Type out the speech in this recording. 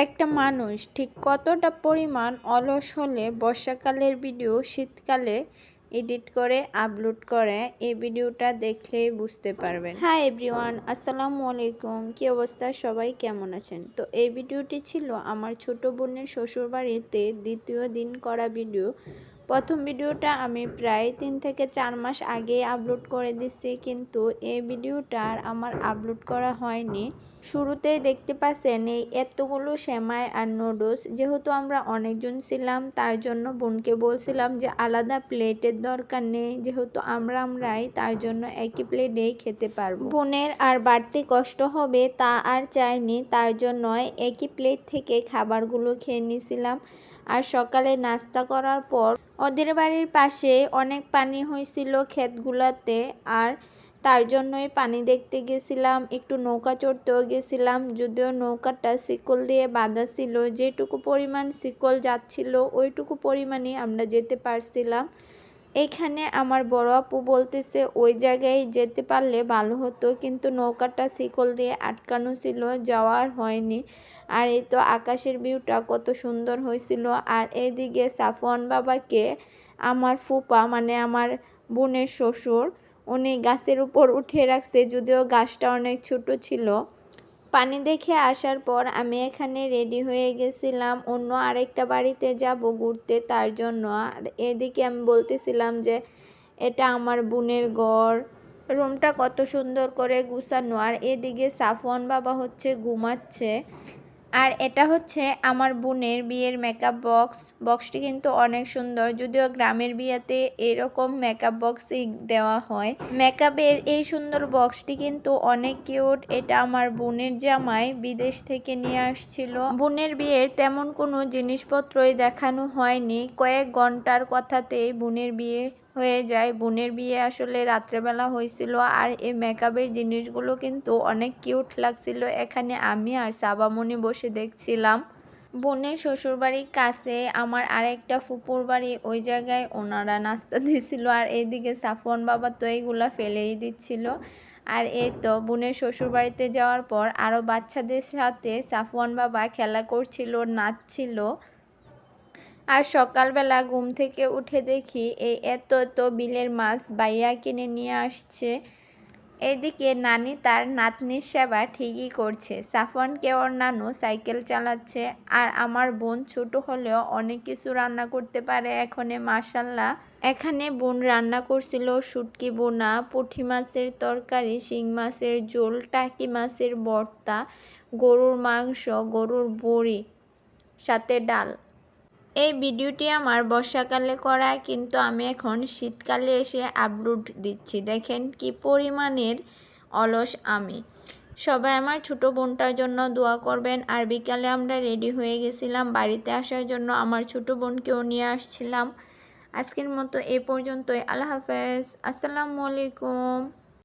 একটা মানুষ ঠিক কতটা পরিমাণ অলস হলে বর্ষাকালের ভিডিও শীতকালে এডিট করে আপলোড করে, এই ভিডিওটা দেখলেই বুঝতে পারবেন। হাই এভরিওয়ান, আসসালামু আলাইকুম। কি অবস্থা, সবাই কেমন আছেন? তো এই ভিডিওটি ছিল আমার ছোট বোনের শ্বশুরবাড়িতে দ্বিতীয় দিন করা ভিডিও। প্রথম ভিডিওটা আমি প্রায় 3 থেকে 4 মাস আগে আপলোড করে দিচ্ছি, কিন্তু এই ভিডিওটা আর আমার আপলোড করা হয়নি। শুরুতেই দেখতে পাচ্ছেন এই এতগুলো সেমাই আর নুডলস, যেহেতু আমরা অনেকজন ছিলাম তার জন্য বোনকে বলছিলাম যে আলাদা প্লেটের দরকার নেই, যেহেতু আমরাই তার জন্য একই প্লেটেই খেতে পারবো। বোনের আর বাড়তি কষ্ট হবে তা আর চাইনি, তার জন্য একই প্লেট থেকে খাবারগুলো খেয়ে নিয়েছিলাম। আর সকালে নাস্তা করার পর ওদের বাড়ির পাশে অনেক পানি হয়েছিল ক্ষেতগুলোতে, আর তার জন্যই পানি দেখতে গেছিলাম। একটু নৌকা চড়তেও গেছিলাম, যদিও নৌকাটা শিকল দিয়ে বাঁধা ছিল। যেটুকু পরিমাণ শিকল যাচ্ছিল ওইটুকু পরিমাণই আমরা যেতে পারছিলাম। এখানে আমার বড় আপু বলতেছে ওই জায়গায় যেতে পারলে ভালো হতো, কিন্তু নৌকাটা শিকল দিয়ে আটকানো ছিল, যাওয়ার হয়নি। আর এই তো আকাশের ভিউটা কত সুন্দর হয়েছিল। আর এইদিকে সাফওয়ান বাবাকে আমার ফুপা মানে আমার বোনের শ্বশুর উনি গাছের উপর উঠিয়ে রাখছে, যদিও গাছটা অনেক ছোট ছিল। পানি দেখে আসার পর আমি এখানে রেডি হয়ে গেছিলাম অন্য আরেকটা বাড়িতে যাব ঘুরতে, তার জন্য। আর এদিকে আমি বলতেছিলাম যে এটা আমার বোনের ঘর, রুমটা কত সুন্দর করে গুছানো। আর এদিকে সাফওয়ান বাবা হচ্ছে ঘুমাচ্ছে। আর এটা হচ্ছে আমার বোনের বিয়ের মেকআপ বক্সটি কিন্তু অনেক সুন্দর, যদিও গ্রামের বিয়েতে এরকম মেকআপ বক্সই দেওয়া হয়। মেকআপের এই সুন্দর বক্সটি কিন্তু অনেক কিউট। এটা আমার বোনের জামাই বিদেশ থেকে নিয়ে আসছিল। বোনের বিয়ের তেমন কোনো জিনিসপত্রই দেখানো হয়নি, কয়েক ঘন্টার কথাতেই বোনের বিয়ে হয়ে যায়। বোনের বিয়ে আসলে রাত্রেবেলা হয়েছিল। আর এই মেকআপের জিনিসগুলো কিন্তু অনেক কিউট লাগছিল। এখানে আমি আর সাবামণি বসে দেখছিলাম। বোনের শ্বশুরবাড়ির কাছে আমার আরেকটা ফুপুর বাড়ি, ওই জায়গায় ওনারা নাস্তা দিছিল। আর এইদিকে সাফওয়ান বাবা তো এইগুলা ফেলেই দিচ্ছিল। আর এই তো বোনের শ্বশুরবাড়িতে যাওয়ার পর আরও বাচ্চাদের সাথে সাফওয়ান বাবা খেলা করছিল, নাচছিল। আর সকালবেলা ঘুম থেকে উঠে দেখি এই এত বিলের মাছ বাইয়া কিনে নিয়ে আসছে। এদিকে নানি তার নাতনির সেবা ঠিকই করছে। সাফওয়ানকে ওর নানু সাইকেল চালাচ্ছে। আর আমার বোন ছোট হলেও অনেক কিছু রান্না করতে পারে এখনে, মাশাল্লাহ। এখানে বোন রান্না করছিল শুটকি বোনা, পুঁটি মাছের তরকারি, শিং মাছের ঝোল, টাকি মাছের ভর্তা, গরুর মাংস, গরুর বড়ি, সাথে ডাল। এই ভিডিওটি আমার বর্ষাকালে করা, কিন্তু আমি এখন শীতকালে এসে আপলোড দিচ্ছি। দেখেন কি পরিমাণের অলস আমি। সবাই আমার ছোট বোনটার জন্য দোয়া করবেন। আর বিকালে আমরা রেডি হয়ে গেছিলাম বাড়িতে আসার জন্য, আমার ছোট বোনকেও নিয়ে আসছিলাম। আজকের মতো এ পর্যন্তই। আল্লাহ হাফেজ, আসসালামু আলাইকুম।